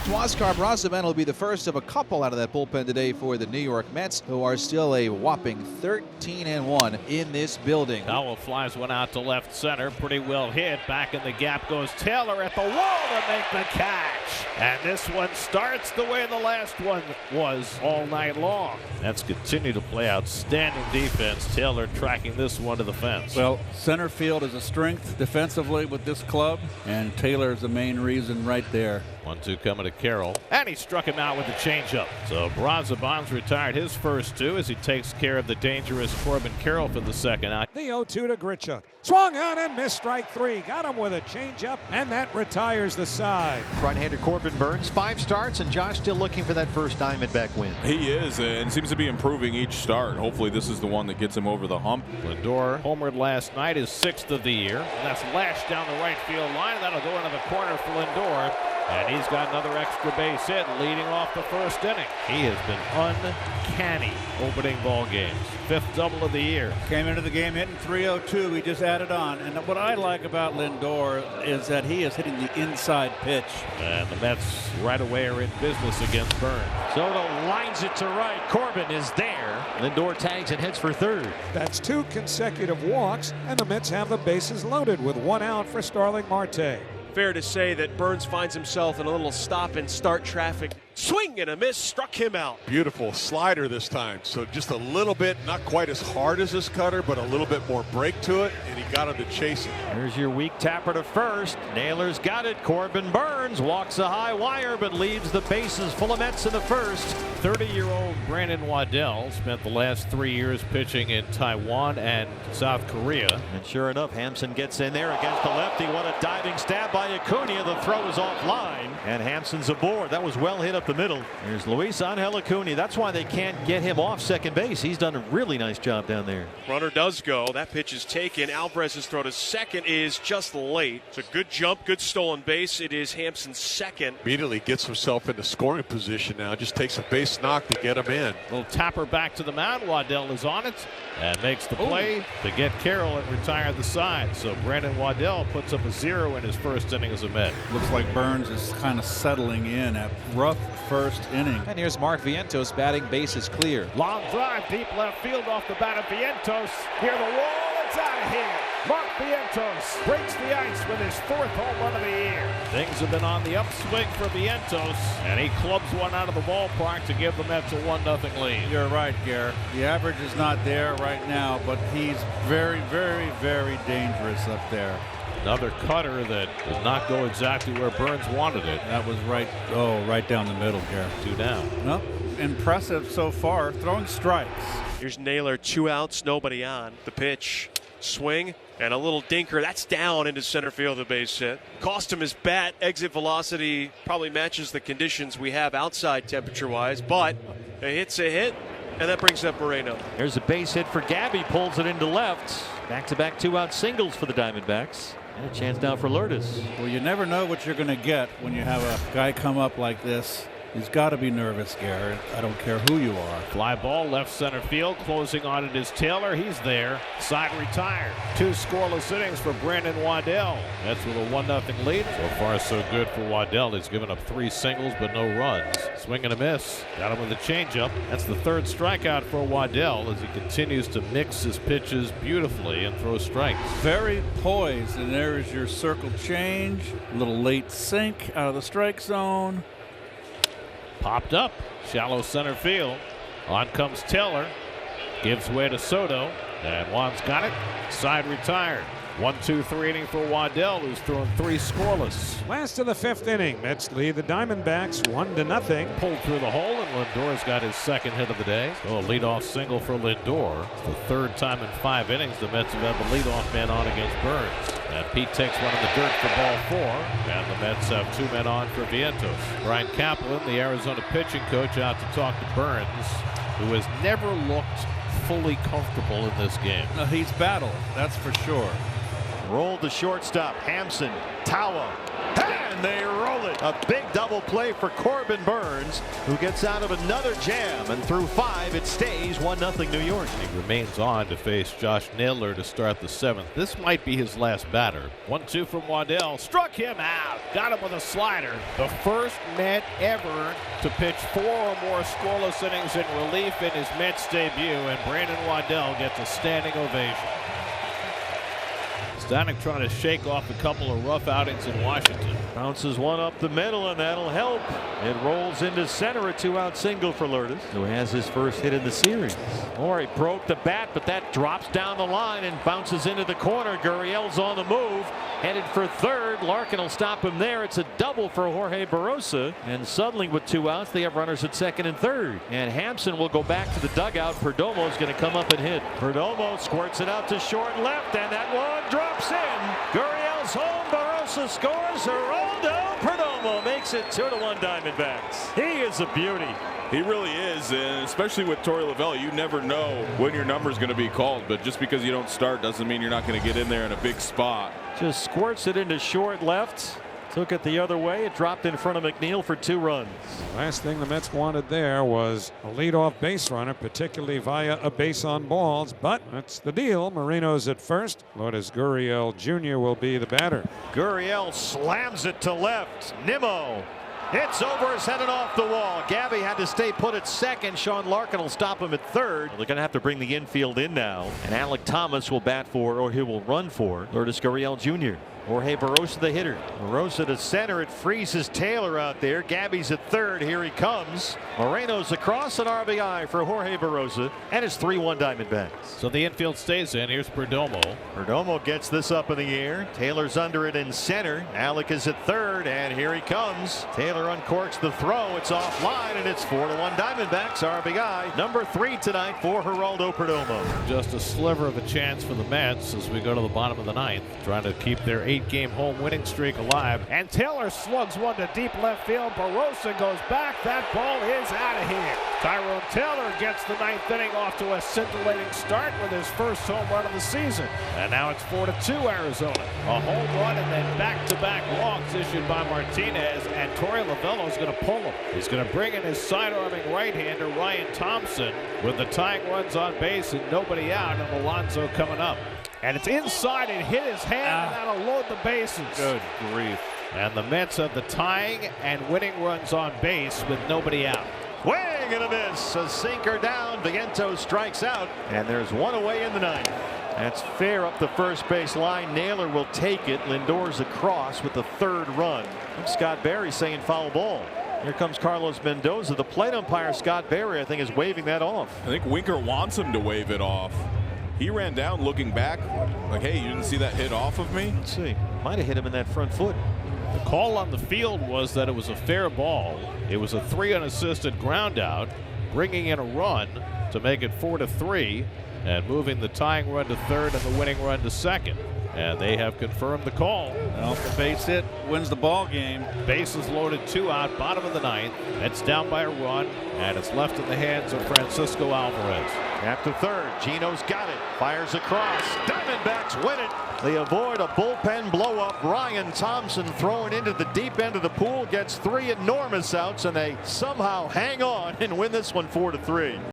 Huascar Brazaman will be the first of a couple out of that bullpen today for the New York Mets, who are still a whopping 13-1 in this building. Powell flies one out to left center. Pretty well hit. Back in the gap goes Taylor at the wall to make the catch. And this one starts the way the last one was all night long. Mets continue to play outstanding defense. Taylor tracking this one to the fence. Well, center field is a strength defensively with this club, and Taylor is the main reason right there. 1-2 coming to Carroll, and he struck him out with a changeup. So Brazaman's retired his first two as he takes care of the dangerous Corbin Carroll for the second out. The 0-2 to Grichuk. Swung on and missed strike three. Got him with a changeup, and that retires the side. Right-hander Corbin Burns, 5 starts, and Josh still looking for that first Diamondback win. He is, and seems to be improving each start. Hopefully this is the one that gets him over the hump. Lindor homered last night, his 6th of the year. And that's lashed down the right field line. That'll go into the corner for Lindor. And he's got another extra base hit leading off the first inning. He has been uncanny opening ball games. 5th double of the year. Came into the game hitting .302. He just added on. And what I like about Lindor is that he is hitting the inside pitch. And the Mets right away are in business against Burns. Soto lines it to right. Corbin is there. Lindor tags and heads for third. That's 2 consecutive walks, and the Mets have the bases loaded with 1 out for Starling Marte. Fair to say that Burns finds himself in a little stop and start traffic. Swing and a miss, struck him out. Beautiful slider this time. So just a little bit, not quite as hard as this cutter, but a little bit more break to it, and he got him to chase it. Here's your weak tapper to first. Naylor's got it. Corbin Burns walks a high wire, but leaves the bases full of Mets in the first. 30-year-old Brandon Wadell spent the last 3 years pitching in Taiwan and South Korea. And sure enough, Hampson gets in there against the lefty. What a diving stab by Acuna. The throw is offline, and Hampson's aboard. That was well hit up the middle. There's Luis Angel Acuna. That's why they can't get him off second base. He's done a really nice job down there. Runner does go. That pitch is taken. Alvarez's throw to second is just late. It's a good jump, good stolen base. It is Hampson's second. Immediately gets himself into scoring position now. Just takes a base knock to get him in. Little tapper back to the mound. Waddell is on it and makes the play to get Carroll and retire the side. So Brandon Waddell puts up a 0 in his first inning as a Met. Looks like Burns is kind of settling in at rough first inning. And here's Mark Vientos batting, bases clear. Long drive, deep left field off the bat of Vientos. Near the wall, it's out of here. Mark Vientos breaks the ice with his 4th home run of the year. Things have been on the upswing for Vientos, and he clubs one out of the ballpark to give the Mets a 1-0 lead. You're right, Garrett. The average is not there right now, but he's very, very, very dangerous up there. Another cutter that did not go exactly where Burns wanted it. That was right down the middle, Garrett. 2 down. Nope. Impressive so far, throwing strikes. Here's Naylor, 2 outs, nobody on. The pitch, swing, and a little dinker. That's down into center field, a base hit. Cost him his bat. Exit velocity probably matches the conditions we have outside temperature-wise, but a hit's a hit, and that brings up Moreno. There's a base hit for Gabby, pulls it into left. Back-to-back 2-out singles for the Diamondbacks. And a chance now for Lourdes. Well, you never know what you're going to get when you have a guy come up like this. He's got to be nervous, Garrett. I don't care who you are. Fly ball left center field. Closing on it is Taylor. He's there. Side retired. 2 scoreless innings for Brandon Waddell. That's with a 1-0 lead. So far so good for Waddell. He's given up 3 singles but no runs. Swing and a miss. Got him with a changeup. That's the 3rd strikeout for Waddell as he continues to mix his pitches beautifully and throw strikes. Very poised, and there is your circle change. A little late sink out of the strike zone. Popped up, shallow center field. On comes Taylor, gives way to Soto, and Juan's got it. Side retired. 1-2-3 inning for Wadell, who's thrown 3 scoreless. Last of the 5th inning, Mets lead the Diamondbacks 1-0. Pulled through the hole, and Lindor's got his 2nd hit of the day. So a leadoff single for Lindor. It's the 3rd time in 5 innings the Mets have had the leadoff man on against Burns. And Pete takes one in the dirt for ball 4, and the Mets have 2 men on for Vientos. Brian Kaplan, the Arizona pitching coach, out to talk to Burns, who has never looked fully comfortable in this game. He's battled, that's for sure. Rolled the shortstop. Hampson, Tawa, and they roll it. A big double play for Corbin Burns, who gets out of another jam, and through 5 it stays 1-0 New York. He remains on to face Josh Naylor to start the 7th. This might be his last batter. 1-2 from Wadell. Struck him out. Got him with a slider. The first Met ever to pitch 4 or more scoreless innings in relief in his Mets debut, and Brandon Wadell gets a standing ovation. Stanek trying to shake off a couple of rough outings in Washington. Bounces one up the middle, and that'll help. It rolls into center, a 2-out single for Lourdes, who has his first hit in the series. He broke the bat, but that drops down the line and bounces into the corner. Gurriel's on the move, headed for third. Larkin will stop him there. It's a double for Jorge Barrosa, and suddenly with 2 outs, they have runners at second and third. And Hampson will go back to the dugout. Perdomo is going to come up and hit. Perdomo squirts it out to short left, and that one drops in. Gurriel's home. Barrosa scores. Geraldo. Perdomo makes it 2-1 Diamondbacks. He is a beauty. He really is, and especially with Torey Lovullo, you never know when your number is going to be called, but just because you don't start doesn't mean you're not going to get in there in a big spot. Just squirts it into short left. Took it the other way. It dropped in front of McNeil for 2 runs. Last thing the Mets wanted there was a leadoff base runner, particularly via a base on balls, but that's the deal. Marino's at first. Lourdes Gurriel Jr. will be the batter. Gurriel slams it to left. Nimmo. It's over his head and off the wall. Gabby had to stay put at second. Sean Larkin will stop him at third. They're going to have to bring the infield in now. And Alec Thomas will bat for, or he will run for, Lourdes Gurriel Jr. Jorge Barrosa the hitter. Barrosa to center. It freezes Taylor out there. Gabby's at third. Here he comes. Moreno's across, an RBI for Jorge Barrosa, and it's 3-1 Diamondbacks. So the infield stays in. Here's Perdomo. Perdomo gets this up in the air. Taylor's under it in center. Alec is at third, and here he comes. Taylor uncorks the throw. It's offline, and it's 4-1 Diamondbacks. RBI number 3 tonight for Geraldo Perdomo. Just a sliver of a chance for the Mets as we go to the bottom of the 9th, trying to keep their 8-game home winning streak alive. And Taylor slugs one to deep left field. Barrosa goes back. That ball is out of here. Tyrone Taylor gets the 9th inning off to a scintillating start with his first home run of the season. And now it's 4-2 Arizona. A home run and then back-to-back walks issued by Martinez, and Torey Lovullo is going to pull him. He's going to bring in his side-arming right-hander Ryan Thompson with the tying runs on base and nobody out, and Alonso coming up. And it's inside and hit his hand, and that'll load the bases. Good grief. And the Mets have the tying and winning runs on base with nobody out. Swing and a miss. A sinker down. Vientos strikes out, and there's one away in the 9th. That's fair up the first base line. Naylor will take it. Lindor's across with the 3rd run. Scott Berry saying foul ball. Here comes Carlos Mendoza. The plate umpire, Scott Berry, I think, is waving that off. I think Winker wants him to wave it off. He ran down looking back like, hey, you didn't see that hit off of me? Let's see. Might have hit him in that front foot. The call on the field was that it was a fair ball. It was a 3 unassisted ground out, bringing in a run to make it 4-3 and moving the tying run to third and the winning run to second. And they have confirmed the call. Well, the base hit wins the ball game. Bases loaded, 2 out, bottom of the 9th. It's down by a run, and it's left in the hands of Francisco Alvarez. After third, Gino's got it. Fires across. Diamondbacks win it. They avoid a bullpen blow-up. Ryan Thompson throwing into the deep end of the pool gets 3 enormous outs, and they somehow hang on and win this one 4-3.